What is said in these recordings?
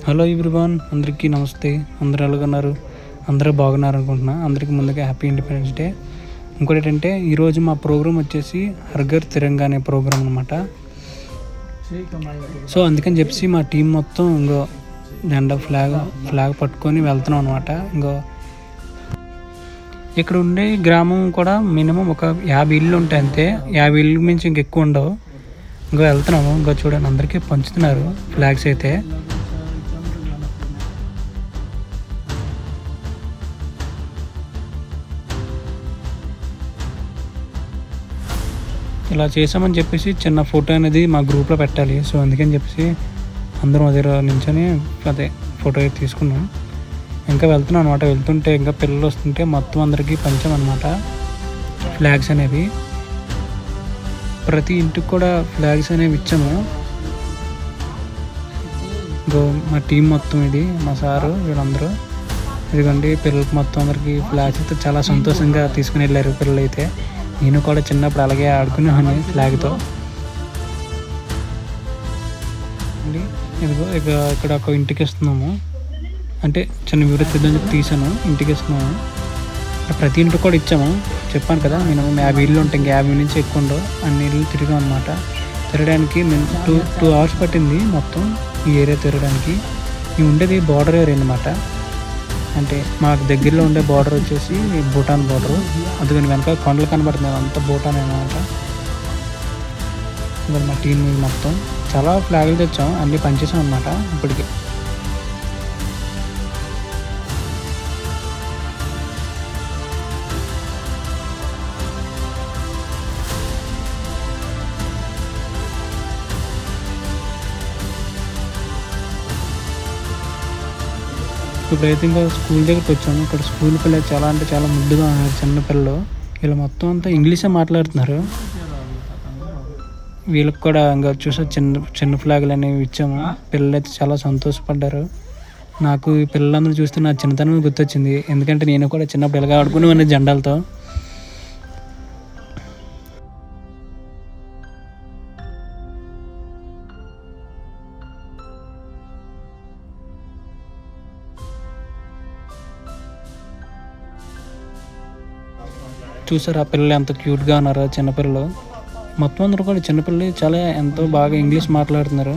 Hello everyone, అందరికీ నమస్తే. అందరూ ఎలాగున్నారు? అందరూ బాగున్నారు అనుకుంటున్నా. అందరికీ ముందుగా హ్యాపీ ఇండిపెండెన్స్ డే. ఇంకోటి ఏంటంటే ఈరోజు మా ప్రోగ్రామ్ వచ్చేసి హర్ ఘర్ తిరంగా అనే ప్రోగ్రామ్ అనమాట. సో అందుకని చెప్పి మా టీం మొత్తం ఇంకో జెండా ఫ్లాగ్ పట్టుకొని వెళ్తున్నాం అనమాట. ఇంకో ఇక్కడ ఉండే గ్రామం కూడా మినిమం ఒక 50 ఇళ్ళు ఉంటాయి అంతే. 50 ఇళ్ళు మించి ఇంకెక్కువ ఉండవు. ఇంకో వెళ్తున్నాము. ఇంకో చూడండి, అందరికీ పంచుతున్నారు ఫ్లాగ్స్ అయితే. ఇలా చేసామని చెప్పేసి చిన్న ఫోటో అనేది మా గ్రూప్లో పెట్టాలి. సో అందుకని చెప్పేసి అందరం అదే నించొని అదే ఫోటో అయితే తీసుకున్నాం. ఇంకా వెళ్తున్నాం అనమాట. వెళ్తుంటే ఇంకా పిల్లలు వస్తుంటే మొత్తం అందరికీ పంచామన్నమాట ఫ్లాగ్స్ అనేవి. ప్రతి ఇంటికి కూడా ఫ్లాగ్స్ అనేవి ఇచ్చాము. మా టీం మొత్తం ఇది, మా సారు వీళ్ళందరూ ఇదిగోండి. పిల్లలకి మొత్తం అందరికీ ఫ్లాగ్స్ అయితే చాలా సంతోషంగా తీసుకుని వెళ్ళారు పిల్లలు అయితే. నేను కూడా చిన్నప్పుడు అలాగే ఆడుకునేవాడిని ఫ్లాగ్తో. ఇదిగో ఇక్కడ ఒక ఇంటికి ఇస్తున్నాము, అంటే చిన్న వివరణ ఇద్దామని చెప్పి తీసాను. ఇంటికి ఇస్తున్నాము. ప్రతి ఇంటికి కూడా ఇచ్చాము. చెప్పాను కదా, నేను 50 ఇళ్ళు ఉంటాయి, ఇంకా 50 నుంచి ఎక్కువ ఉండవు. అన్ని ఇళ్ళు తిరిగాం అనమాట. తిరగడానికి మేము 2 hours పట్టింది మొత్తం ఈ ఏరియా తిరగడానికి. మేము ఉండేది బార్డర్ ఏరియా అనమాట. అంటే మాకు దగ్గరలో ఉండే బార్డర్ వచ్చేసి భూటాన్ బార్డర్. అందుకని వెనక కొండలు కనబడుతుంది, అంతా భూటాన్ అనమాట. మరి మా టీం మొత్తం చాలా ఫ్లాగులు తెచ్చాం, అన్నీ పనిచేసాం అనమాట. ఇప్పటికి ఇప్పుడైతే ఇంకా స్కూల్ దగ్గరికి వచ్చాము. ఇక్కడ స్కూల్ పిల్లలు చాలా అంటే చాలా ముద్దుగా ఉన్నారు, చిన్న పిల్లలు. వీళ్ళు మొత్తం అంతా ఇంగ్లీషే మాట్లాడుతున్నారు. వీళ్ళకి కూడా ఇంకా చూసా చిన్న ఫ్లాగులు అనేవి ఇచ్చాము. పిల్లలు అయితే చాలా సంతోషపడ్డారు. నాకు ఈ పిల్లలందరూ చూస్తే నా చిన్నతనం గుర్తొచ్చింది. ఎందుకంటే నేను కూడా చిన్నప్పుడు ఇలాగా ఆడుకునేవాడిని జెండాలతో. చూసారు ఆ పిల్లలు ఎంత క్యూట్గా ఉన్నారో, చిన్నపిల్లలు మొత్తం అందరూ కూడా. చిన్నపిల్లలు చాలా ఎంతో బాగా ఇంగ్లీష్ మాట్లాడుతున్నారు.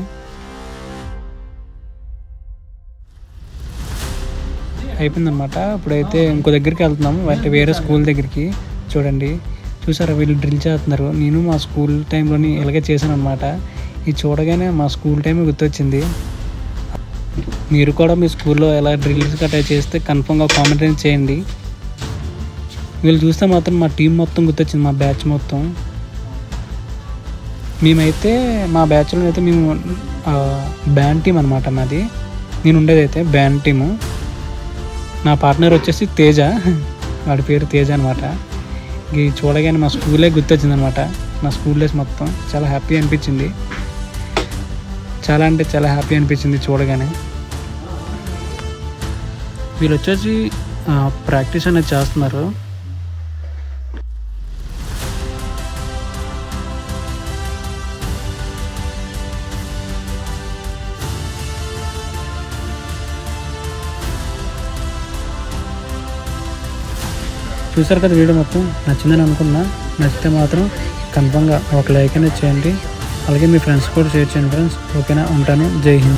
అయిపోయిందనమాట. ఇప్పుడైతే ఇంకో దగ్గరికి వెళ్తున్నాము, అంటే వేరే స్కూల్ దగ్గరికి. చూడండి, చూసారా వీళ్ళు డ్రిల్ చేస్తున్నారు. నేను మా స్కూల్ టైంలోని ఇలాగే చేశాను అనమాట. ఇది చూడగానే మా స్కూల్ టైం గుర్తొచ్చింది. మీరు కూడా మీ స్కూల్లో ఎలా డ్రిల్స్ గట్రా చేస్తే కన్ఫర్మ్గా కామెంట్ చేయండి. వీళ్ళు చూస్తే మాత్రం మా టీం మొత్తం గుర్తొచ్చింది, మా బ్యాచ్ మొత్తం. మేమైతే మా బ్యాచ్లో అయితే మేము బ్యాండ్ టీం అనమాట మాది. నేను ఉండేదైతే బ్యాండ్ టీము. నా పార్ట్నర్ వచ్చేసి తేజ, వాడి పేరు తేజ అనమాట. ఇది చూడగానే మా స్కూలే గుర్తొచ్చింది అనమాట. నా స్కూల్ డేస్ మొత్తం చాలా హ్యాపీ అనిపించింది. చాలా అంటే చాలా హ్యాపీ అనిపించింది చూడగానే. వీళ్ళు వచ్చేసి ప్రాక్టీస్ అనేది చేస్తున్నారు. చూసారు కదా, వీడియో మొత్తం నచ్చిందని అనుకున్నా. నచ్చితే మాత్రం కన్ఫర్మ్గా ఒక లైక్ అనేది చేయండి. అలాగే మీ ఫ్రెండ్స్ కూడా షేర్ చేయండి ఫ్రెండ్స్. ఓకేనా? ఉంటాను. జై హింద్.